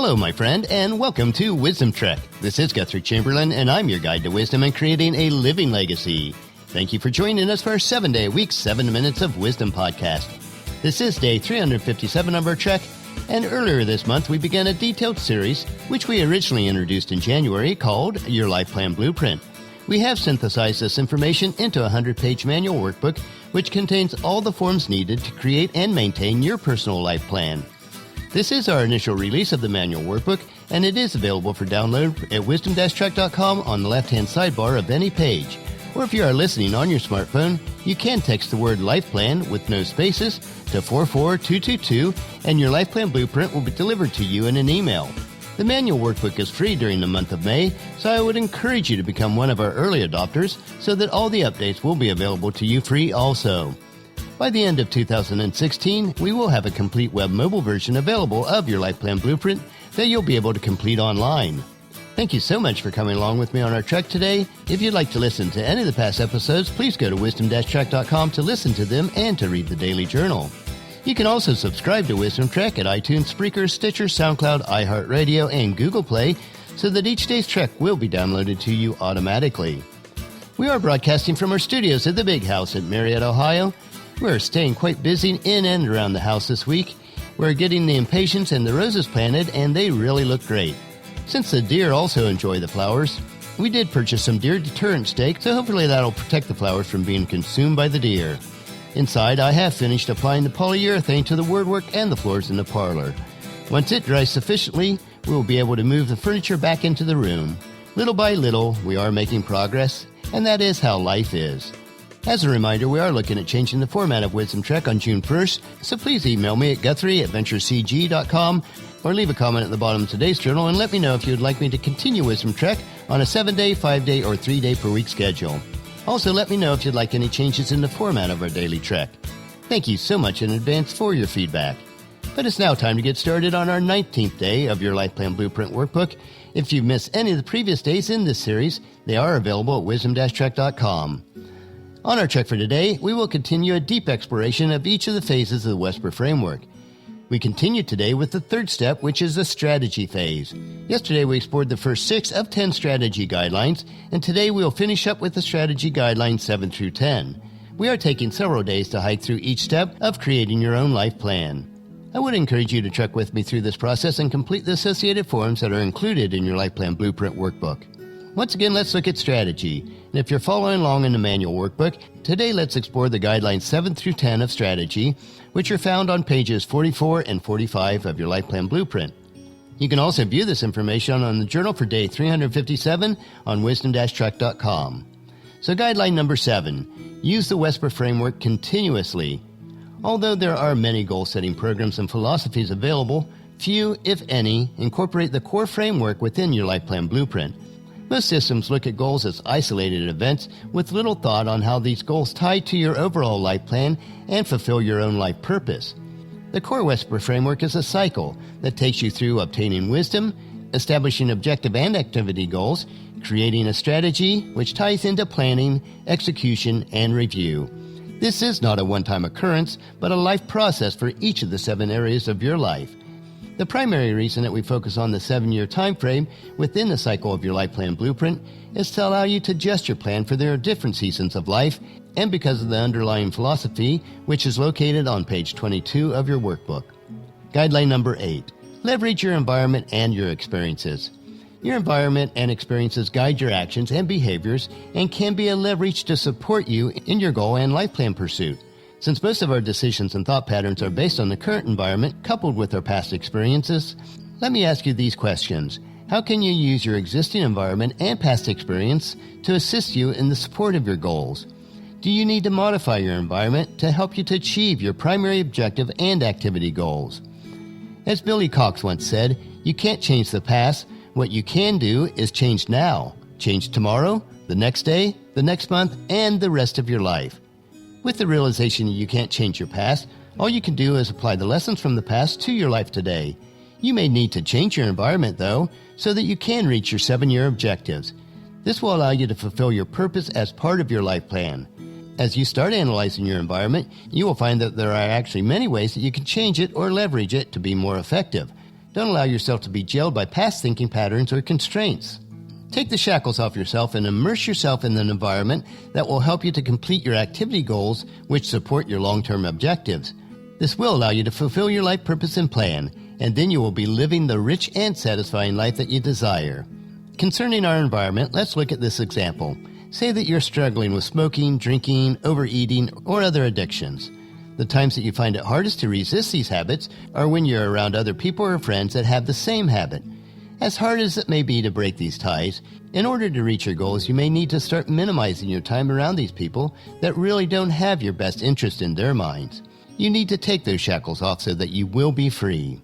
Hello, my friend, and welcome to Wisdom Trek. This is Guthrie Chamberlain, and I'm your guide to wisdom and creating a living legacy. Thank you for joining us for our 7-day-a-week 7 Minutes of Wisdom podcast. This is day 357 of our trek, and earlier this month we began a detailed series, which we originally introduced in January, called Your Life Plan Blueprint. We have synthesized this information into a 100-page manual workbook, which contains all the forms needed to create and maintain your personal life plan. This is our initial release of the manual workbook, and it is available for download at wisdom-trek.com on the left-hand sidebar of any page. Or if you are listening on your smartphone, you can text the word Life Plan with no spaces to 44222, and your Life Plan Blueprint will be delivered to you in an email. The manual workbook is free during the month of May, so I would encourage you to become one of our early adopters so that all the updates will be available to you free also. By the end of 2016, we will have a complete web mobile version available of your Life Plan Blueprint that you'll be able to complete online. Thank you so much for coming along with me on our trek today. If you'd like to listen to any of the past episodes, please go to wisdom-trek.com to listen to them and to read the daily journal. You can also subscribe to Wisdom Trek at iTunes, Spreaker, Stitcher, SoundCloud, iHeartRadio, and Google Play so that each day's trek will be downloaded to you automatically. We are broadcasting from our studios at the Big House in Marietta, Ohio. We're staying quite busy in and around the house this week. We're getting the impatiens and the roses planted, and they really look great. Since the deer also enjoy the flowers, we did purchase some deer deterrent stake, so hopefully that'll protect the flowers from being consumed by the deer. Inside, I have finished applying the polyurethane to the woodwork and the floors in the parlor. Once it dries sufficiently, we will be able to move the furniture back into the room. Little by little, we are making progress, and that is how life is. As a reminder, we are looking at changing the format of Wisdom Trek on June 1st, so please email me at guthrie@venturecg.com or leave a comment at the bottom of today's journal and let me know if you would like me to continue Wisdom Trek on a 7-day, 5-day, or 3-day per week schedule. Also, let me know if you'd like any changes in the format of our daily trek. Thank you so much in advance for your feedback. But it's now time to get started on our 19th day of your Life Plan Blueprint workbook. If you've missed any of the previous days in this series, they are available at wisdom-trek.com. On our trek for today, we will continue a deep exploration of each of the phases of the WESPER Framework. We continue today with the third step, which is the strategy phase. Yesterday, we explored the first 6 of 10 strategy guidelines, and today we will finish up with the strategy guidelines 7 through 10. We are taking several days to hike through each step of creating your own life plan. I would encourage you to trek with me through this process and complete the associated forms that are included in your Life Plan Blueprint workbook. Once again, let's look at strategy. And if you're following along in the manual workbook, today let's explore the guidelines 7 through 10 of strategy, which are found on pages 44 and 45 of your Life Plan Blueprint. You can also view this information on the journal for day 357 on wisdom-trek.com. So guideline number 7, use the WESPER Framework continuously. Although there are many goal-setting programs and philosophies available, few, if any, incorporate the core framework within your Life Plan Blueprint. Most systems look at goals as isolated events with little thought on how these goals tie to your overall life plan and fulfill your own life purpose. The core WESPER framework is a cycle that takes you through obtaining wisdom, establishing objective and activity goals, creating a strategy, which ties into planning, execution, and review. This is not a one-time occurrence, but a life process for each of the 7 areas of your life. The primary reason that we focus on the 7-year time frame within the cycle of your Life Plan Blueprint is to allow you to adjust your plan for their different seasons of life and because of the underlying philosophy, which is located on page 22 of your workbook. Guideline number 8, leverage your environment and your experiences. Your environment and experiences guide your actions and behaviors and can be a leverage to support you in your goal and life plan pursuit. Since most of our decisions and thought patterns are based on the current environment coupled with our past experiences, let me ask you these questions. How can you use your existing environment and past experience to assist you in the support of your goals? Do you need to modify your environment to help you to achieve your primary objective and activity goals? As Billy Cox once said, you can't change the past. What you can do is change now. Change tomorrow, the next day, the next month, and the rest of your life. With the realization that you can't change your past, all you can do is apply the lessons from the past to your life today. You may need to change your environment, though, so that you can reach your 7-year objectives. This will allow you to fulfill your purpose as part of your life plan. As you start analyzing your environment, you will find that there are actually many ways that you can change it or leverage it to be more effective. Don't allow yourself to be jailed by past thinking patterns or constraints. Take the shackles off yourself and immerse yourself in an environment that will help you to complete your activity goals, which support your long-term objectives. This will allow you to fulfill your life purpose and plan, and then you will be living the rich and satisfying life that you desire. Concerning our environment, let's look at this example. Say that you're struggling with smoking, drinking, overeating, or other addictions. The times that you find it hardest to resist these habits are when you're around other people or friends that have the same habit. As hard as it may be to break these ties, in order to reach your goals, you may need to start minimizing your time around these people that really don't have your best interest in their minds. You need to take those shackles off so that you will be free.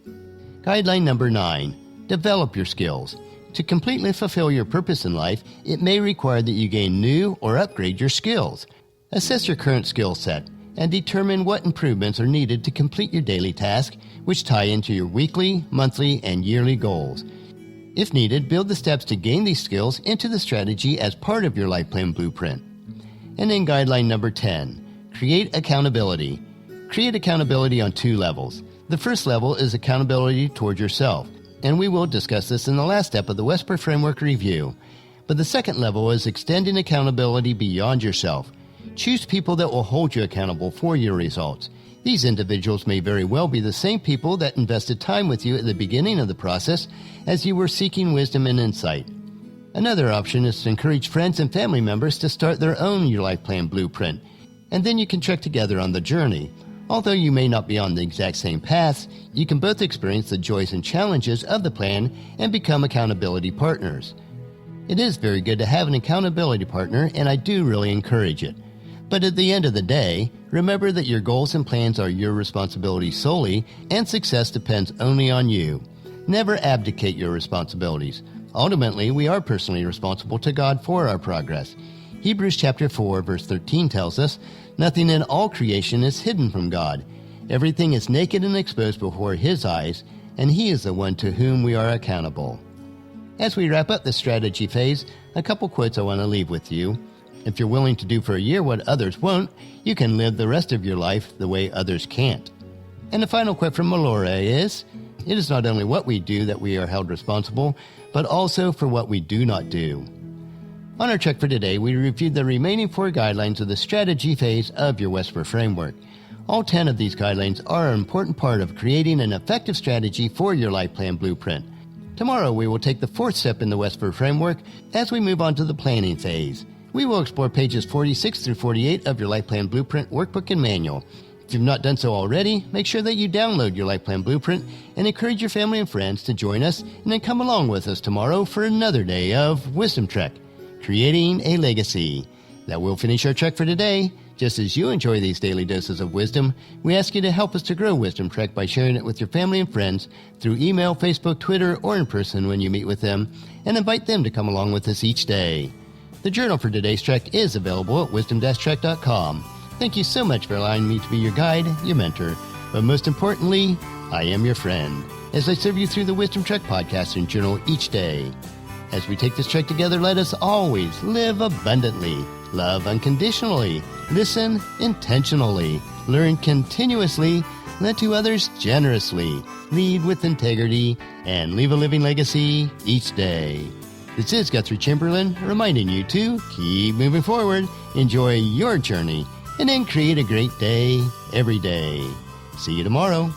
Guideline number 9. Develop your skills. To completely fulfill your purpose in life, it may require that you gain new or upgrade your skills. Assess your current skill set and determine what improvements are needed to complete your daily task, which tie into your weekly, monthly, and yearly goals. If needed, build the steps to gain these skills into the strategy as part of your life plan blueprint. And then guideline number 10, create accountability. Create accountability on 2 levels. The first level is accountability toward yourself, and we will discuss this in the last step of the WESPER Framework review. But the second level is extending accountability beyond yourself. Choose people that will hold you accountable for your results. These individuals may very well be the same people that invested time with you at the beginning of the process as you were seeking wisdom and insight. Another option is to encourage friends and family members to start their own Your Life Plan Blueprint, and then you can trek together on the journey. Although you may not be on the exact same paths, you can both experience the joys and challenges of the plan and become accountability partners. It is very good to have an accountability partner, and I do really encourage it. But at the end of the day, remember that your goals and plans are your responsibility solely, and success depends only on you. Never abdicate your responsibilities. Ultimately, we are personally responsible to God for our progress. Hebrews chapter 4, verse 13 tells us, "Nothing in all creation is hidden from God. Everything is naked and exposed before His eyes, and He is the one to whom we are accountable." As we wrap up this strategy phase, a couple quotes I want to leave with you. If you're willing to do for a year what others won't, you can live the rest of your life the way others can't. And the final quote from Malora is, "It is not only what we do that we are held responsible, but also for what we do not do." On our check for today, we reviewed the remaining 4 guidelines of the strategy phase of your WESPER framework. All 10 of these guidelines are an important part of creating an effective strategy for your life plan blueprint. Tomorrow, we will take the 4th step in the WESPER framework as we move on to the planning phase. We will explore pages 46 through 48 of your Life Plan Blueprint Workbook and Manual. If you've not done so already, make sure that you download your Life Plan Blueprint and encourage your family and friends to join us and then come along with us tomorrow for another day of Wisdom Trek, Creating a Legacy. That will finish our trek for today. Just as you enjoy these daily doses of wisdom, we ask you to help us to grow Wisdom Trek by sharing it with your family and friends through email, Facebook, Twitter, or in person when you meet with them, and invite them to come along with us each day. The journal for today's trek is available at wisdom-trek.com. Thank you so much for allowing me to be your guide, your mentor, but most importantly, I am your friend, as I serve you through the Wisdom Trek podcast and journal each day. As we take this trek together, let us always live abundantly, love unconditionally, listen intentionally, learn continuously, lend to others generously, lead with integrity, and leave a living legacy each day. This is Guthrie Chamberlain reminding you to keep moving forward, enjoy your journey, and then create a great day every day. See you tomorrow.